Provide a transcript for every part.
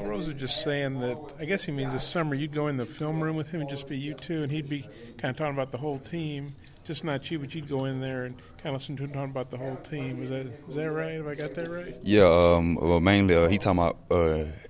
Paul Rose was just saying that, I guess he means this summer you'd go in the film room with him and just be you two, and he'd be kind of talking about the whole team, just not you, but you'd go in there and kind of listen to him talking about the whole team. Is that right? Have I got that right? Yeah, well, mainly he talking about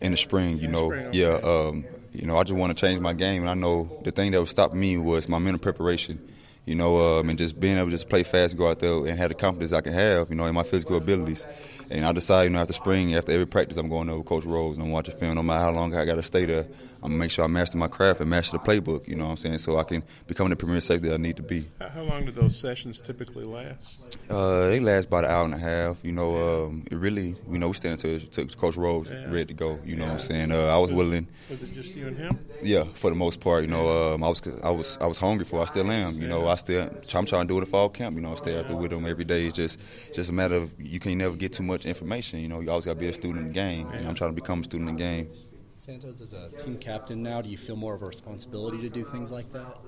in the spring, you know. Okay. Yeah, I just want to change my game, and I know the thing that was stopping me was my mental preparation. And just being able to just play fast, go out there and have the confidence I can have, in my physical abilities. And I decided, after spring, after every practice, I'm going over with Coach Rose and I'm watching film. No matter how long I got to stay there, I'm going to make sure I master my craft and master the playbook, you know what I'm saying, so I can become the premier safety that I need to be. How long do those sessions typically last? They last about an hour and a half. It really, we stand until Coach Rose ready to go, you know what I'm saying. I was willing. Was it just you and him? Yeah, for the most part, I was hungry for it. I still am, I'm trying to do it in fall camp, stay out there with them every day. It's just a matter of you can't never get too much information, you always got to be a student in the game, and I'm trying to become a student in the game. Santos, as a team captain now, do you feel more of a responsibility to do things like that?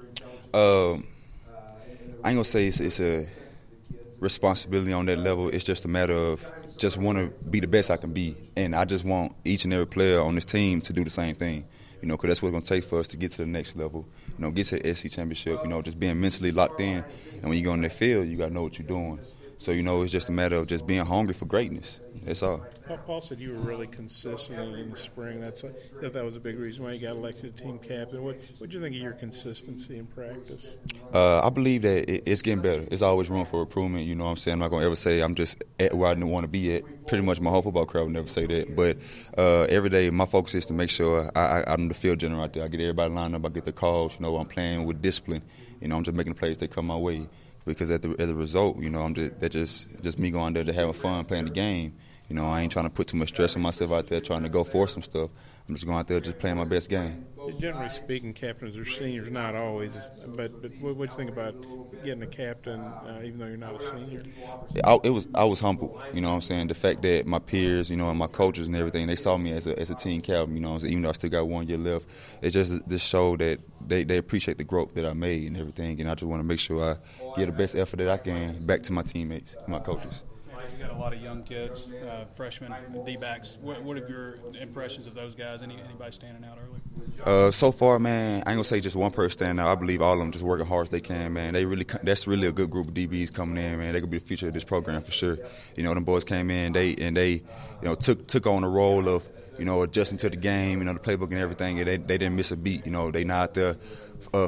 I ain't going to say it's a responsibility on that level. It's just a matter of just want to be the best I can be, and I just want each and every player on this team to do the same thing. Because that's what it's going to take for us to get to the next level, get to the SC championship, just being mentally locked in. And when you go in that field, you got to know what you're doing. So, it's just a matter of just being hungry for greatness. That's all. Paul said you were really consistent in the spring. That was a big reason why you got elected team captain. What did you think of your consistency in practice? I believe that it's getting better. There's always room for improvement. You know what I'm saying? I'm not going to ever say I'm just at where I didn't want to be at. Pretty much my whole football career would never say that. But every day my focus is to make sure I'm the field general out there. I get everybody lined up. I get the calls. I'm playing with discipline. I'm just making the plays that come my way. Because as a result, that's just me going there to having fun playing the game. I ain't trying to put too much stress on myself out there trying to go for some stuff. I'm just going out there just playing my best game. Generally speaking, captains are seniors, not always. But what do you think about getting a captain even though you're not a senior? I was humbled, you know what I'm saying? The fact that my peers, and my coaches and everything, they saw me as a team captain, even though I still got 1 year left. It just showed that they appreciate the growth that I made and everything, and I just want to make sure I give the best effort that I can back to my teammates, my coaches. You got a lot of young kids, freshmen, D-backs. What are your impressions of those guys? Anybody standing out early? So far, man, I ain't gonna say just one person standing out. I believe all of them just working hard as they can, man. That's really a good group of DBs coming in, man. They could be the future of this program for sure. Them boys came in, they took on the role of adjusting to the game, the playbook and everything. And they didn't miss a beat. They not out there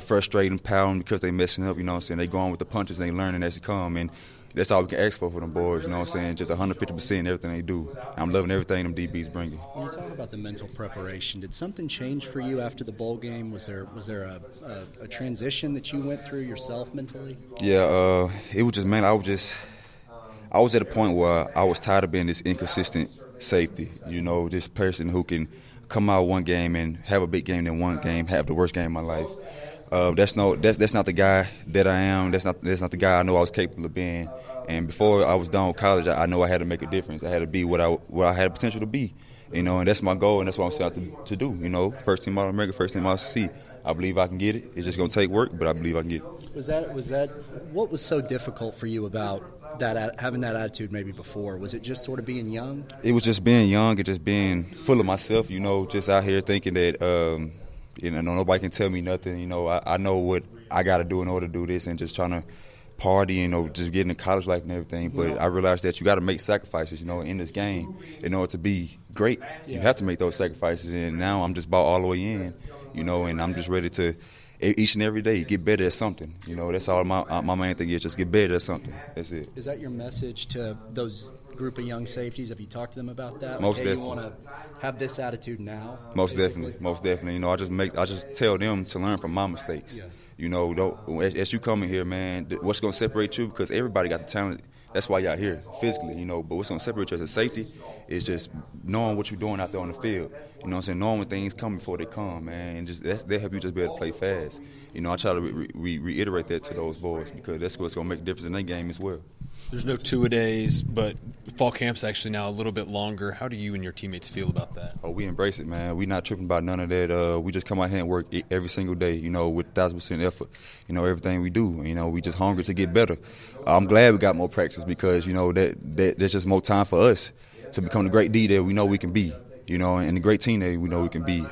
frustrating, pounding because they messing up. They go on with the punches and they learning as they come. And that's all we can ask for them boys, just 150% in everything they do. I'm loving everything them DBs bringing. When you talk about the mental preparation, did something change for you after the bowl game? Was there a transition that you went through yourself mentally? Yeah, it was just, man, I was at a point where I was tired of being this inconsistent safety, this person who can come out one game and have a big game, then one game have the worst game of my life. That's not the guy that I am. That's not the guy I know I was capable of being. And before I was done with college, I know I had to make a difference. I had to be what I had potential to be. And that's my goal, and that's what I'm set out to do. First team All-America, first team All-SEC. I believe I can get it. It's just going to take work, but I believe I can get it. Was that what was so difficult for you about that, having that attitude maybe before? Was it just sort of being young? It was just being young and just being full of myself, just out here thinking that nobody can tell me nothing. I know what I got to do in order to do this, and just trying to party, just getting to college life and everything. But I realized that you got to make sacrifices, in this game in order to be great. You have to make those sacrifices, and now I'm just bought all the way in, and I'm just ready to each and every day get better at something. That's all my main thing is, just get better at something. That's it. Is that your message to those group of young safeties? Have you talked to them about that? Most definitely. You want to have this attitude now? Most definitely. I just tell them to learn from my mistakes. Yeah. As you come in here, man, what's going to separate you? Because everybody got the talent. That's why y'all here physically, But what's going to separate you as a safety is just knowing what you're doing out there on the field. Knowing when things come before they come, man. And they help you just be able to play fast. I try to reiterate that to those boys because that's what's going to make a difference in their game as well. There's no two-a-days, but fall camp's actually now a little bit longer. How do you and your teammates feel about that? Oh, we embrace it, man. We're not tripping about none of that. We just come out here and work every single day, with 1,000% effort. Everything we do. We just hungry to get better. I'm glad we got more practice because, that's just more time for us to become the great D that we know we can be. you know, and the great team that we know we can be.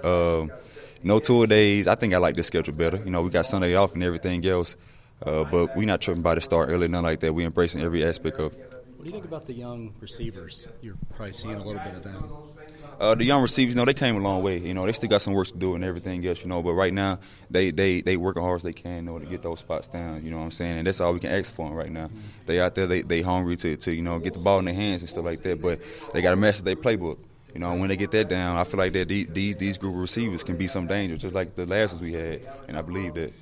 No tour days. I think I like this schedule better. You know, we got Sunday off and everything else, but we're not tripping by the start early, nothing like that. We're embracing every aspect of it. What do you think about the young receivers? You're probably seeing a little bit of them. The young receivers, you know, they came a long way. You know, they still got some work to do and everything else, you know. But right now, they working hard as they can in order to get those spots down. You know what I'm saying? And that's all we can ask for them right now. They out there, they hungry to you know, get the ball in their hands and stuff like that. But they got to master their playbook. You know, and when they get that down, I feel like that these group of receivers can be some danger, just like the last ones we had. And I believe that.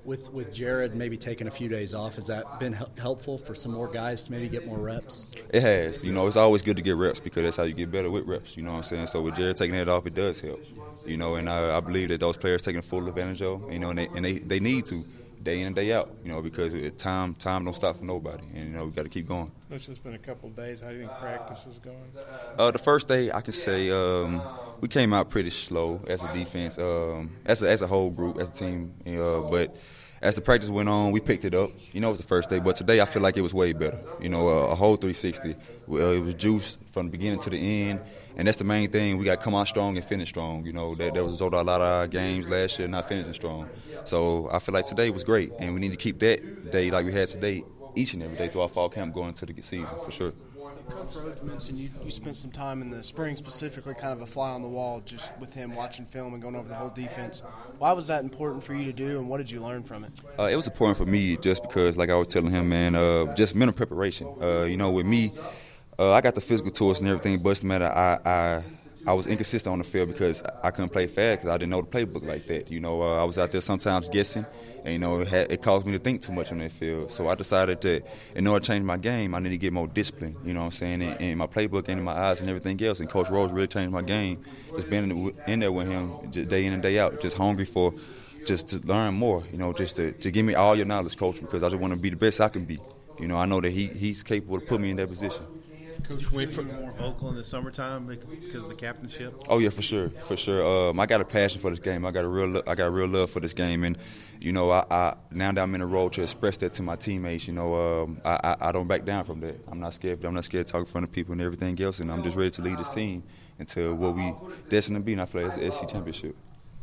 With Jared maybe taking a few days off, has that been helpful for some more guys to maybe get more reps? It has. You know, it's always good to get reps because that's how you get better with reps. You know what I'm saying? So with Jared taking that off, it does help. You know, and I believe that those players taking full advantage of, you know, and they need to day in and day out, you know, because time don't stop for nobody, and you know we got to keep going. It's just been a couple of days. How do you think practice is going? The first day, I can say we came out pretty slow as a defense, as a whole group, as a team. But as the practice went on, we picked it up. You know, it was the first day, but today I feel like it was way better. You know, a whole 360. It was juice from the beginning to the end, and that's the main thing. We got to come out strong and finish strong. You know, there was a lot of our games last year not finishing strong. So I feel like today was great, and we need to keep that day like we had today each and every day through our fall camp going into the season for sure. Coach Rhodes mentioned you spent some time in the spring specifically, kind of a fly on the wall, just with him watching film and going over the whole defense. Why was that important for you to do, and what did you learn from it? It was important for me just because, like I was telling him, man, just mental preparation. You know, with me, I got the physical tools and everything, but it's the matter I was inconsistent on the field because I couldn't play fast because I didn't know the playbook like that. You know, I was out there sometimes guessing, and, you know, it caused me to think too much on that field. So I decided that in order to change my game, I need to get more discipline, you know what I'm saying, in my playbook and in my eyes and everything else. And Coach Rhodes really changed my game, just being in there with him day in and day out, just hungry for just to learn more, you know, just to give me all your knowledge, Coach, because I just want to be the best I can be. You know, I know that he's capable to put me in that position. Coach went from more vocal in the summertime because of the captainship. Oh yeah, for sure. I got a passion for this game. I got a real love for this game, and you know, I now that I'm in a role to express that to my teammates, you know, I don't back down from that. I'm not scared. I'm not scared to talk in front of people and everything else, and I'm just ready to lead this team into what we destined to be, and I feel like it's the SC championship.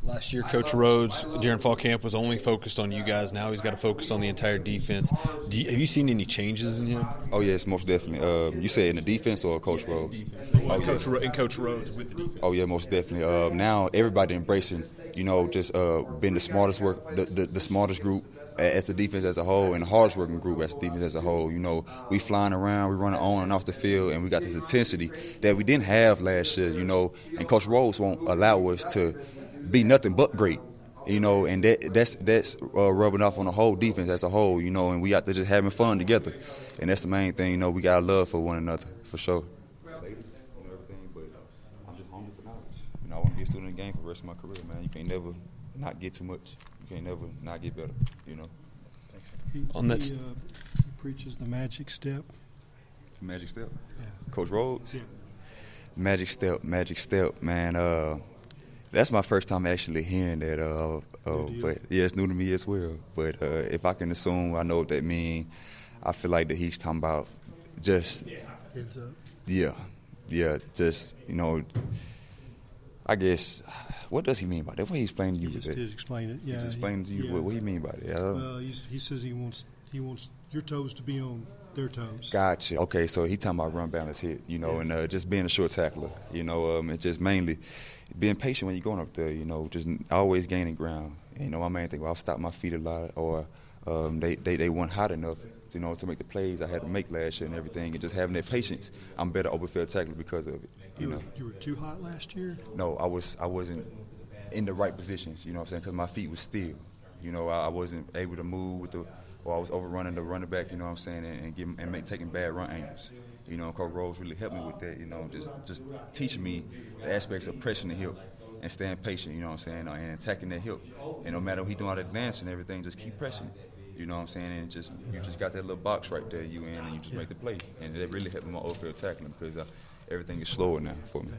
Last year, Coach Rhodes, during fall camp, was only focused on you guys. Now he's got to focus on the entire defense. Have you seen any changes in him? Oh, yes, most definitely. You say in the defense or Coach Rhodes? Coach Rhodes with the defense. Oh, yeah, most definitely. Now everybody embracing, you know, just being the smartest the smartest group as the defense as a whole, and the hardest working group as the defense as a whole. You know, we flying around, we running on and off the field, and we got this intensity that we didn't have last year, you know, and Coach Rhodes won't allow us to be nothing but great, you know, and that's rubbing off on the whole defense as a whole, you know, and we out there just having fun together, and that's the main thing, you know, we got love for one another, for sure. But I'm just hungry for knowledge. You know, I want to be a student in the game for the rest of my career, man. You can't never not get too much. You can't never not get better, you know. He preaches the magic step. The magic step? Yeah. Coach Rhodes? Yeah. Magic step, man. That's my first time actually hearing that. But yeah, it's new to me as well. But if I can assume, I know what that means. I feel like that he's talking about just heads up. Yeah, just, you know. I guess, what does he mean by that? What he's explaining to you? He just did explain it. Yeah, he's explaining to you what he mean by that. Well, he says he wants your toes to be on their toes. Gotcha. Okay, so he talking about run, balance, hit, you know, and just being a short tackler, you know, and just mainly being patient when you're going up there, you know, just always gaining ground. And, you know, my main thing, I'll stop my feet a lot, or they weren't hot enough, you know, to make the plays I had to make last year and everything, and just having that patience. I'm better open field tackler because of it. You know, you were too hot last year? No, I wasn't in the right positions, you know what I'm saying, because my feet was still. You know, I wasn't able to move with or I was overrunning the running back, you know what I'm saying, and taking bad run angles. You know, Coach Rhodes really helped me with that, you know, just teaching me the aspects of pressing the hip and staying patient, you know what I'm saying, and attacking that hip. And no matter what he doing all that advance and everything, just keep pressing. You know what I'm saying? And you just got that little box right there you in, and you just make the play. And that really helped me with my off-field tackling because everything is slower now for me.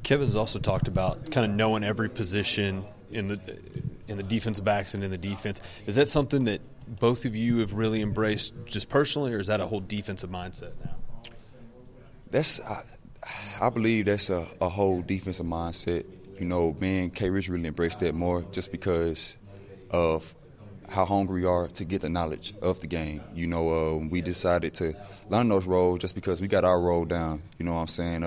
Kevin's also talked about kind of knowing every position in the defensive backs and in the defense. Is that something that both of you have really embraced just personally, or is that a whole defensive mindset now? I believe that's a whole defensive mindset. You know, me and K. Rich really embraced that more just because of how hungry we are to get the knowledge of the game. You know, we decided to learn those roles just because we got our role down. You know what I'm saying?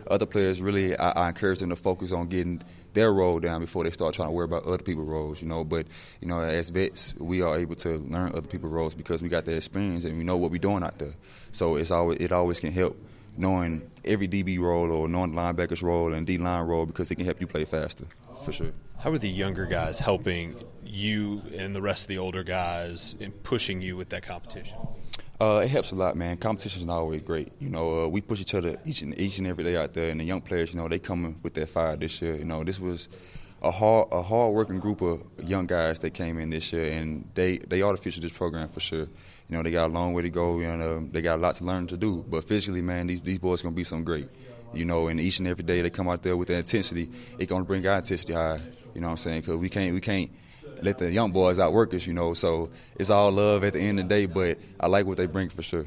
Other players, really, I encourage them to focus on getting their role down before they start trying to worry about other people's roles, you know. But, you know, as vets, we are able to learn other people's roles because we got the experience and we know what we're doing out there. So it always can help knowing every DB role or knowing the linebacker's role and D-line role because it can help you play faster, for sure. How are the younger guys helping you and the rest of the older guys in pushing you with that competition? It helps a lot, man. Competition is always great. You know, we push each other each and every day out there, and the young players, you know, they coming with their fire this year. You know, this was a hard working group of young guys that came in this year, and they are the future of this program for sure. You know, they got a long way to go, and they got a lot to learn to do. But physically, man, these boys gonna be something great. You know, and each and every day they come out there with the intensity. It's gonna bring our intensity high. You know what I'm saying? Because we can't let the young boys outwork us, you know. So it's all love at the end of the day, but I like what they bring for sure.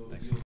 Thanks.